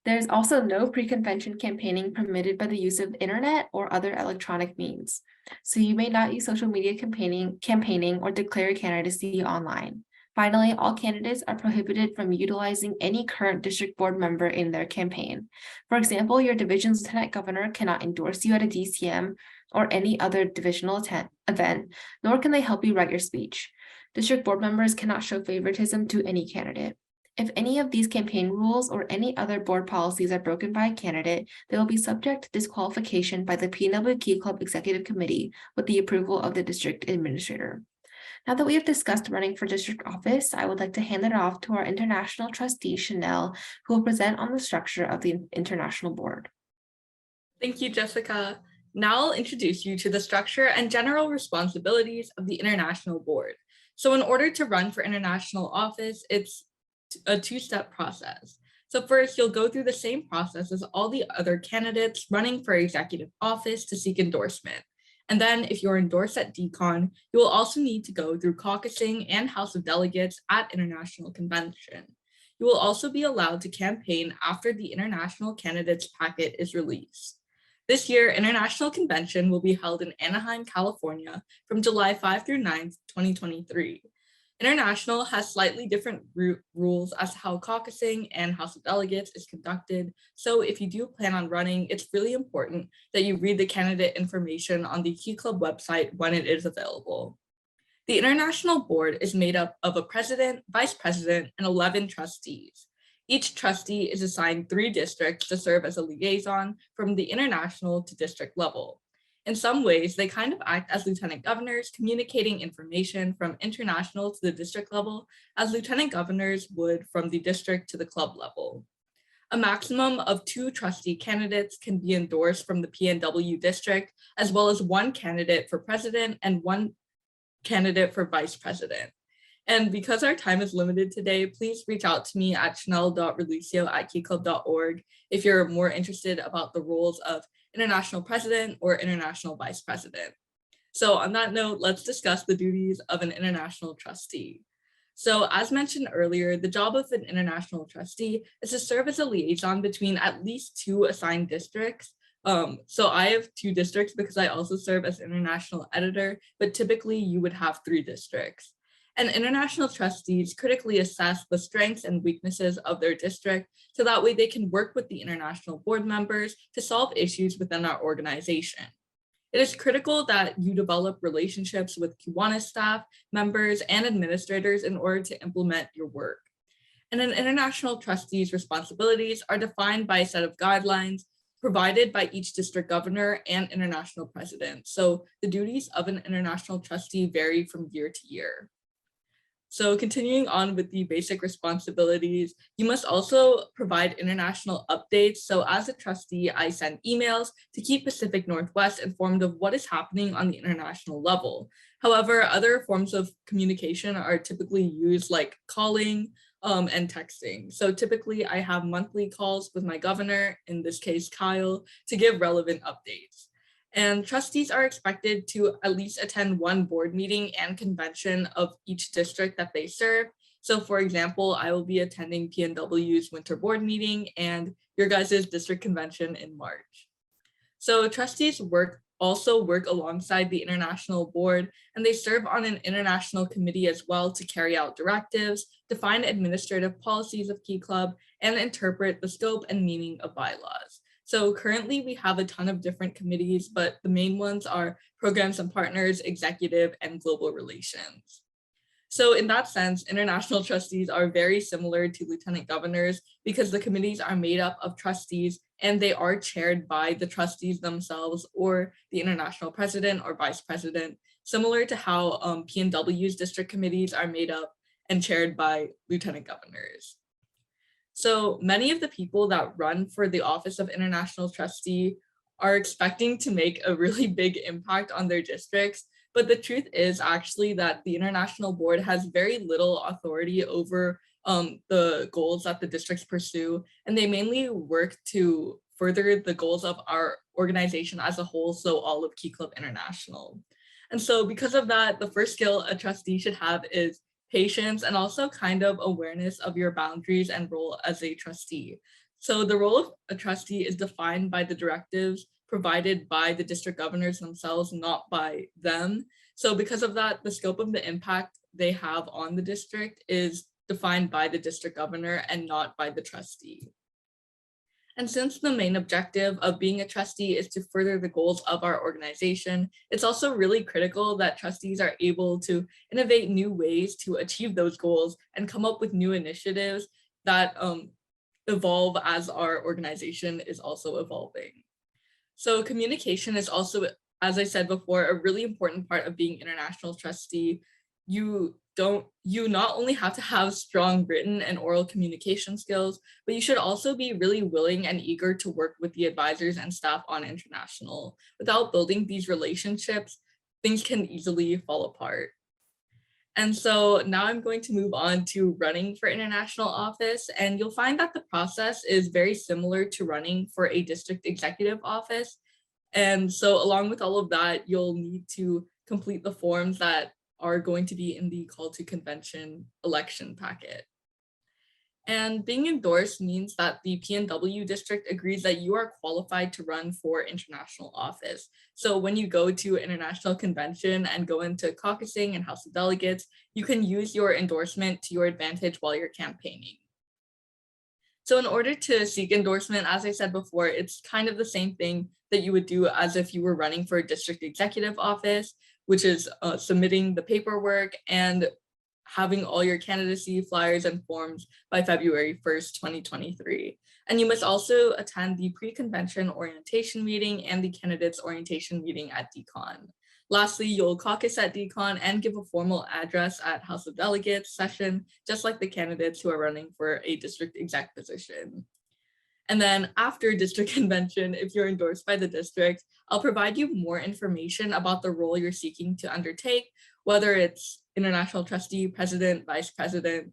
There is also no pre-convention campaigning permitted by the use of the internet or other electronic means. So you may not use social media campaigning or declare your candidacy online. Finally, all candidates are prohibited from utilizing any current district board member in their campaign. For example, your division's lieutenant governor cannot endorse you at a DCM or any other divisional event, nor can they help you write your speech. District board members cannot show favoritism to any candidate. If any of these campaign rules or any other board policies are broken by a candidate, they will be subject to disqualification by the PNW Key Club Executive Committee with the approval of the district administrator. Now that we have discussed running for district office, I would like to hand it off to our international trustee, Chanel, who will present on the structure of the international board. Thank you, Jessica. Now I'll introduce you to the structure and general responsibilities of the international board. So in order to run for international office, it's a 2-step process. So first, you'll go through the same process as all the other candidates running for executive office to seek endorsement. And then if you're endorsed at DCON, you will also need to go through caucusing and House of Delegates at International Convention. You will also be allowed to campaign after the international candidates packet is released. This year, International Convention will be held in Anaheim, California from July 5 through 9, 2023. International has slightly different rules as to how caucusing and House of Delegates is conducted. So if you do plan on running, it's really important that you read the candidate information on the Key Club website when it is available. The International Board is made up of a president, vice president, and 11 trustees. Each trustee is assigned 3 districts to serve as a liaison from the international to district level. In some ways, they kind of act as lieutenant governors, communicating information from international to the district level, as lieutenant governors would from the district to the club level. A maximum of 2 trustee candidates can be endorsed from the PNW district, as well as 1 candidate for president and 1 candidate for vice president. And because our time is limited today, please reach out to me at chanel.relucio@keyclub.org if you're more interested about the roles of international president or international vice president. So on that note, let's discuss the duties of an international trustee. So as mentioned earlier, the job of an international trustee is to serve as a liaison between at least 2 assigned districts. So I have 2 districts because I also serve as international editor, but typically you would have 3 districts. And international trustees critically assess the strengths and weaknesses of their district so that way they can work with the international board members to solve issues within our organization. It is critical that you develop relationships with Kiwanis staff, members, and administrators in order to implement your work. And an international trustee's responsibilities are defined by a set of guidelines provided by each district governor and international president. So the duties of an international trustee vary from year to year. So continuing on with the basic responsibilities, you must also provide international updates. So as a trustee, I send emails to keep Pacific Northwest informed of what is happening on the international level. However, other forms of communication are typically used like calling and texting. So typically I have monthly calls with my governor, in this case, Kyle, to give relevant updates. And trustees are expected to at least attend 1 board meeting and convention of each district that they serve. So for example, I will be attending PNW's winter board meeting and your guys' district convention in March. So trustees also work alongside the international board, and they serve on an international committee as well to carry out directives, define administrative policies of Key Club, and interpret the scope and meaning of bylaws. So currently we have a ton of different committees, but the main ones are programs and partners, executive, and global relations. So in that sense, international trustees are very similar to lieutenant governors because the committees are made up of trustees and they are chaired by the trustees themselves or the international president or vice president, similar to how PNW's district committees are made up and chaired by lieutenant governors. So many of the people that run for the office of international trustee are expecting to make a really big impact on their districts. But the truth is actually that the international board has very little authority over the goals that the districts pursue. And they mainly work to further the goals of our organization as a whole, so all of Key Club International. And so because of that, the first skill a trustee should have is patience, and also kind of awareness of your boundaries and role as a trustee. So the role of a trustee is defined by the directives provided by the district governors themselves, not by them. So because of that, the scope of the impact they have on the district is defined by the district governor and not by the trustee. And since the main objective of being a trustee is to further the goals of our organization, it's also really critical that trustees are able to innovate new ways to achieve those goals and come up with new initiatives that evolve as our organization is also evolving. So communication is also, as I said before, a really important part of being international trustee. You not only have to have strong written and oral communication skills, but you should also be really willing and eager to work with the advisors and staff on international. Without building these relationships, things can easily fall apart. And so now I'm going to move on to running for international office, and you'll find that the process is very similar to running for a district executive office. And so along with all of that, you'll need to complete the forms that are going to be in the call to convention election packet. And being endorsed means that the PNW district agrees that you are qualified to run for international office. So when you go to international convention and go into caucusing and House of Delegates, you can use your endorsement to your advantage while you're campaigning. So in order to seek endorsement, as I said before, it's kind of the same thing that you would do as if you were running for a district executive office, which is submitting the paperwork and having all your candidacy flyers and forms by February 1st, 2023. And you must also attend the pre-convention orientation meeting and the candidates orientation meeting at DCON. Lastly, you'll caucus at DCON and give a formal address at House of Delegates session, just like the candidates who are running for a district exec position. And then after district convention, if you're endorsed by the district, I'll provide you more information about the role you're seeking to undertake, whether it's international trustee, president, vice president.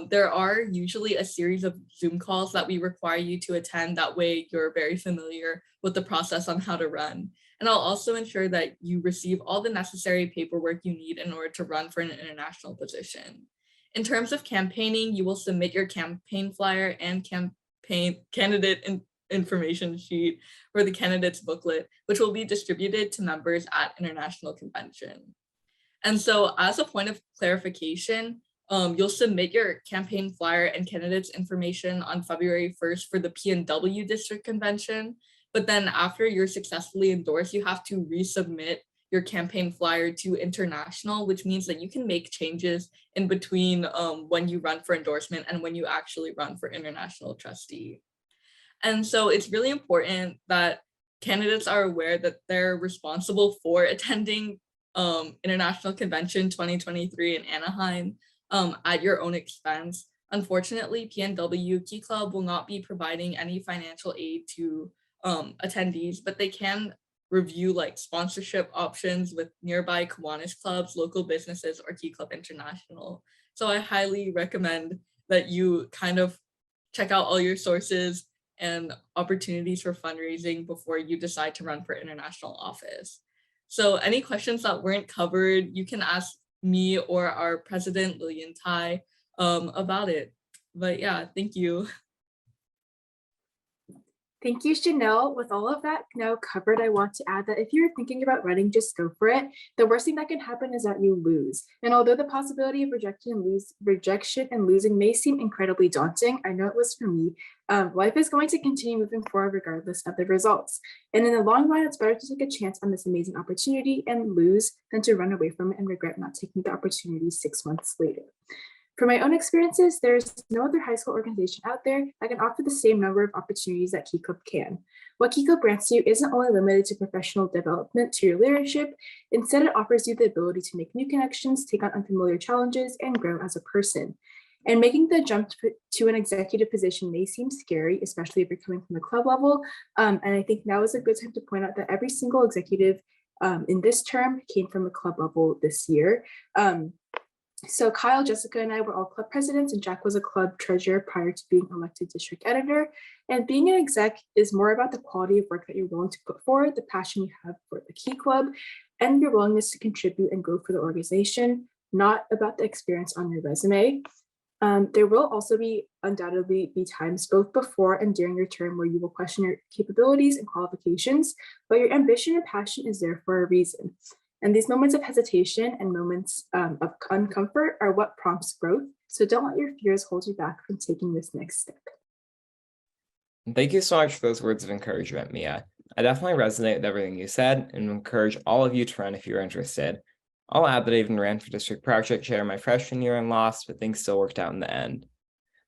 There are usually a series of Zoom calls that we require you to attend. That way you're very familiar with the process on how to run. And I'll also ensure that you receive all the necessary paperwork you need in order to run for an international position. In terms of campaigning, you will submit your campaign flyer and candidate information sheet for the candidates booklet, which will be distributed to members at international convention. And so as a point of clarification, you'll submit your campaign flyer and candidates information on February 1st for the PNW district convention. But then after you're successfully endorsed, you have to resubmit your campaign flyer to international, which means that you can make changes in between when you run for endorsement and when you actually run for international trustee. And so it's really important that candidates are aware that they're responsible for attending International Convention 2023 in Anaheim at your own expense. Unfortunately, PNW Key Club will not be providing any financial aid to attendees, but they can review like sponsorship options with nearby Kiwanis clubs, local businesses, or Key Club International. So I highly recommend that you kind of check out all your sources and opportunities for fundraising before you decide to run for international office. So any questions that weren't covered, you can ask me or our president, Lillian Tai, about it. But yeah, thank you. Thank you, Chanel. With all of that now covered, I want to add that if you're thinking about running, just go for it. The worst thing that can happen is that you lose. And although the possibility of rejection and losing may seem incredibly daunting, I know it was for me, life is going to continue moving forward regardless of the results. And in the long run, it's better to take a chance on this amazing opportunity and lose than to run away from it and regret not taking the opportunity 6 months later. From my own experiences, there's no other high school organization out there that can offer the same number of opportunities that Key Club can. What Key Club grants you isn't only limited to professional development to your leadership, instead it offers you the ability to make new connections, take on unfamiliar challenges, and grow as a person. And making the jump to an executive position may seem scary, especially if you're coming from the club level. And I think now is a good time to point out that every single executive in this term came from a club level this year. So Kyle, Jessica, and I were all club presidents, and Jack was a club treasurer prior to being elected district editor. And being an exec is more about the quality of work that you're willing to put forward, the passion you have for the Key Club, and your willingness to contribute and grow for the organization, not about the experience on your resume. There will also undoubtedly be times both before and during your term where you will question your capabilities and qualifications, but your ambition and passion is there for a reason. And these moments of hesitation and moments of uncomfort are what prompts growth. So don't let your fears hold you back from taking this next step. Thank you so much for those words of encouragement, Mia. I definitely resonate with everything you said and encourage all of you to run if you're interested. I'll add that I even ran for district project chair my freshman year and lost, but things still worked out in the end.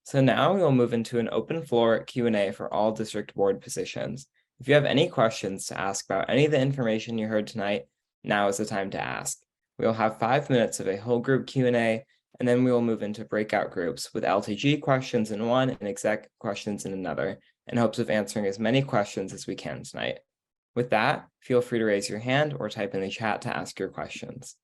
So now we will move into an open floor Q&A for all district board positions. If you have any questions to ask about any of the information you heard tonight, now is the time to ask. We will have 5 minutes of a whole group Q&A, and then we will move into breakout groups with LTG questions in one and exec questions in another, in hopes of answering as many questions as we can tonight. With that, feel free to raise your hand or type in the chat to ask your questions.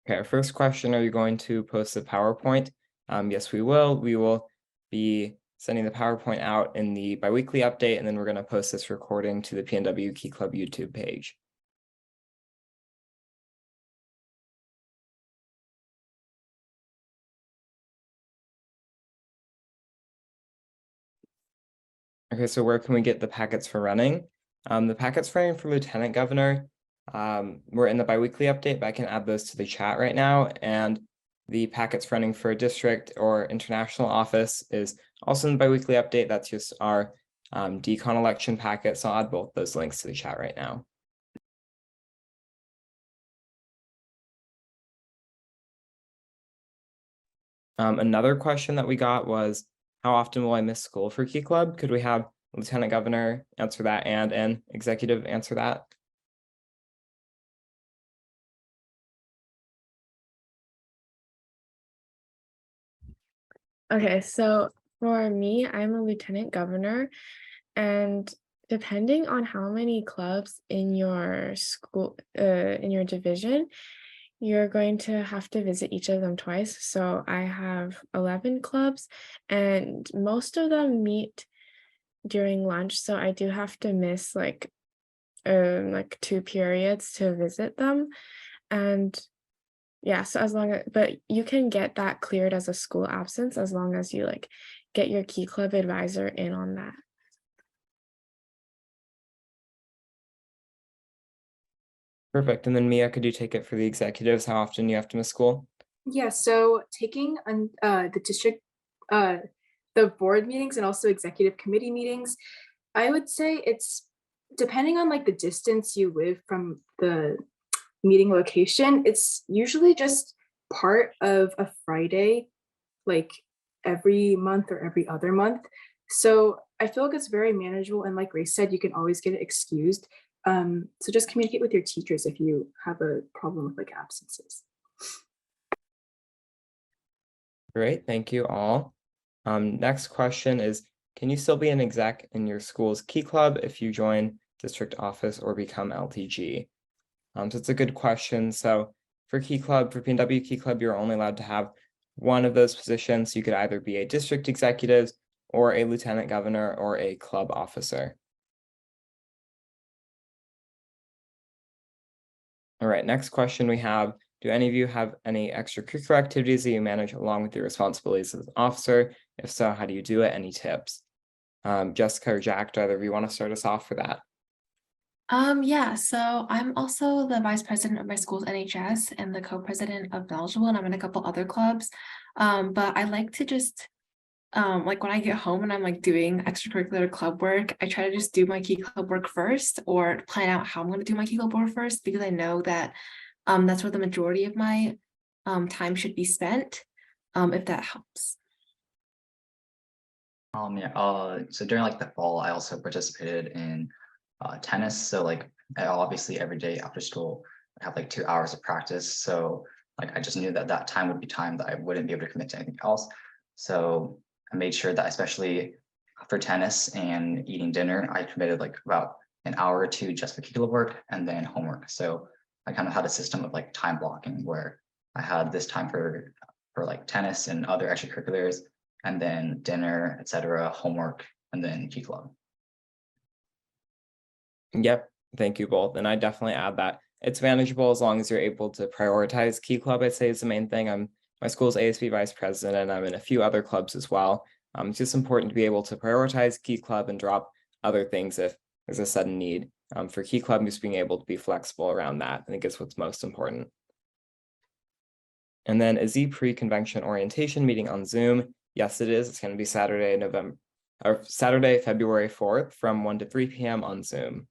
Okay, our first question, are you going to post the PowerPoint? Yes, we will. We will be sending the PowerPoint out in the biweekly update, and then we're going to post this recording to the PNW Key Club YouTube page. Okay, so where can we get the packets for running? The packets for running for Lieutenant Governor, we're in the biweekly update, but I can add those to the chat right now. And the packets running for district or international office is also in the biweekly update. That's just our decon election packet. So I'll add both those links to the chat right now. Another question that we got was, how often will I miss school for Key Club? Could we have Lieutenant Governor answer that and an executive answer that? Okay, so for me, I'm a lieutenant governor, and depending on how many clubs in your school, in your division, you're going to have to visit each of them twice. So I have 11 clubs, and most of them meet during lunch. So I do have to miss like 2 periods to visit them. And yeah, so as long as, but you can get that cleared as a school absence as long as you like get your key club advisor in on that. Perfect. And then Mia, could you take it for the executives, how often you have to miss school? Yeah, so taking the district, the board meetings and also executive committee meetings, I would say it's depending on like the distance you live from the meeting location, it's usually just part of a Friday, like every month or every other month. So I feel like it's very manageable. And like Grace said, you can always get it excused. So just communicate with your teachers if you have a problem with like absences. Great, thank you all. Next question is, can you still be an exec in your school's Key Club if you join district office or become LTG? So it's a good question. So for Key Club, for PNW Key Club, you're only allowed to have one of those positions. You could either be a district executive or a lieutenant governor or a club officer. All right, next question we have, do any of you have any extracurricular activities that you manage along with your responsibilities as an officer? If so, how do you do it? Any tips? Jessica or Jack, do either of you want to start us off for that? Yeah, so I'm also the vice president of my school's NHS and the co-president of Knowledgeable, and I'm in a couple other clubs. But I like to just like when I get home and I'm like doing extracurricular club work, I try to just do my key club work first or plan out how I'm going to do my key club work first, because I know that that's where the majority of my time should be spent, if that helps. So during like the fall, I also participated in tennis. So like obviously every day after school, I have like 2 hours of practice. So like I just knew that that time would be time that I wouldn't be able to commit to anything else. So I made sure that especially for tennis and eating dinner, I committed like about an hour or two just for key club work and then homework. So I kind of had a system of like time blocking where I had this time for like tennis and other extracurriculars, and then dinner, etc., homework, and then key club. Yep, thank you both. And I definitely add that it's manageable as long as you're able to prioritize Key Club, I'd say is the main thing. I'm my school's ASB vice president, and I'm in a few other clubs as well. It's just important to be able to prioritize Key Club and drop other things if there's a sudden need. For Key Club, just being able to be flexible around that, I think is what's most important. And then is the pre-convention orientation meeting on Zoom? Yes, it is. It's going to be Saturday, February 4th from 1 to 3 p.m. on Zoom.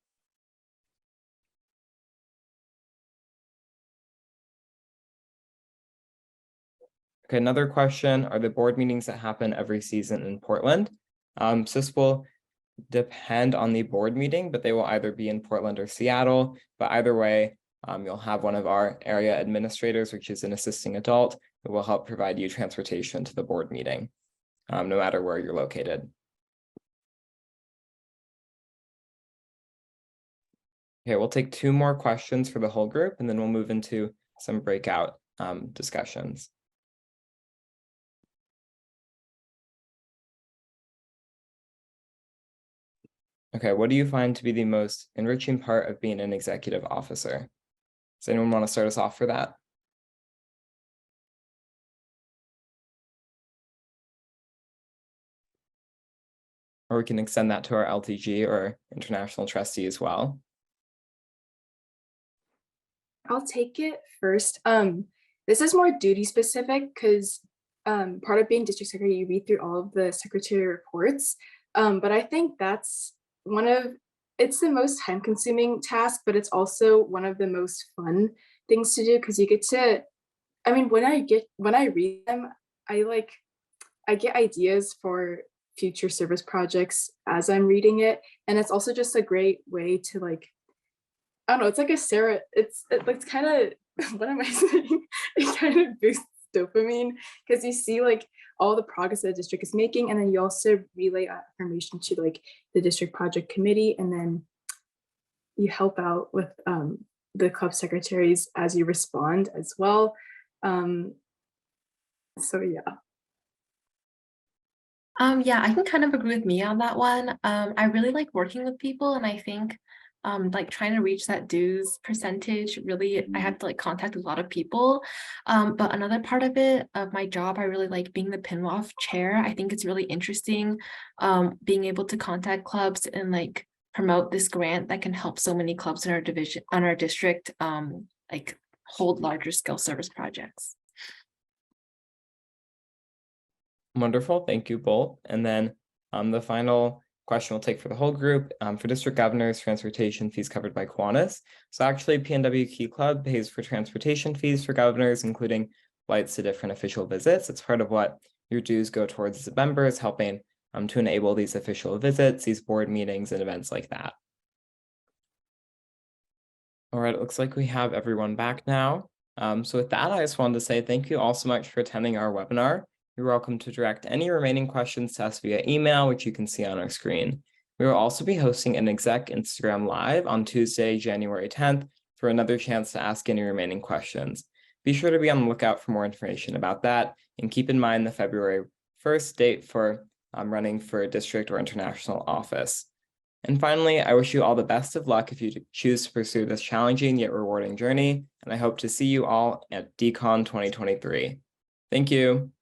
Okay, another question, are the board meetings that happen every season in Portland? So this will depend on the board meeting, but they will either be in Portland or Seattle. But either way, you'll have one of our area administrators, which is an assisting adult, who will help provide you transportation to the board meeting, no matter where you're located. Okay, we'll take 2 more questions for the whole group, and then we'll move into some breakout discussions. Okay, what do you find to be the most enriching part of being an executive officer? Does anyone want to start us off for that? or we can extend that to our LTG or international trustee as well. I'll take it first. This is more duty specific because part of being district secretary, you read through all of the secretary reports. But I think that's it's the most time consuming task, but it's also one of the most fun things to do because you get to, I mean, when I read them, I get ideas for future service projects as I'm reading it. And it's also just a great way to I don't know, it's like it's kind of, what am I saying? It kind of boosts dopamine because you see all the progress that the district is making, and then you also relay that information to the district project committee, and then you help out with the club secretaries as you respond as well. So yeah. Yeah, I can kind of agree with me on that one. I really like working with people, and I think trying to reach that dues percentage, really, I have to contact a lot of people. But another part of it, of my job, I really like being the PNWOF chair. I think it's really interesting being able to contact clubs and promote this grant that can help so many clubs in our division, on our district, hold larger scale service projects. Wonderful, thank you both. And then the final question we'll take for the whole group, for district governors, transportation fees covered by Kiwanis. So actually PNW Key Club pays for transportation fees for governors, including flights to different official visits. It's part of what your dues go towards as a member, is helping to enable these official visits, these board meetings and events like that. All right, it looks like we have everyone back now. So with that, I just wanted to say thank you all so much for attending our webinar. You're welcome to direct any remaining questions to us via email, which you can see on our screen. We will also be hosting an exec Instagram live on Tuesday, January 10th, for another chance to ask any remaining questions. Be sure to be on the lookout for more information about that, and keep in mind the February 1st date for running for a district or international office. And finally, I wish you all the best of luck if you choose to pursue this challenging yet rewarding journey, and I hope to see you all at DCON 2023. Thank you.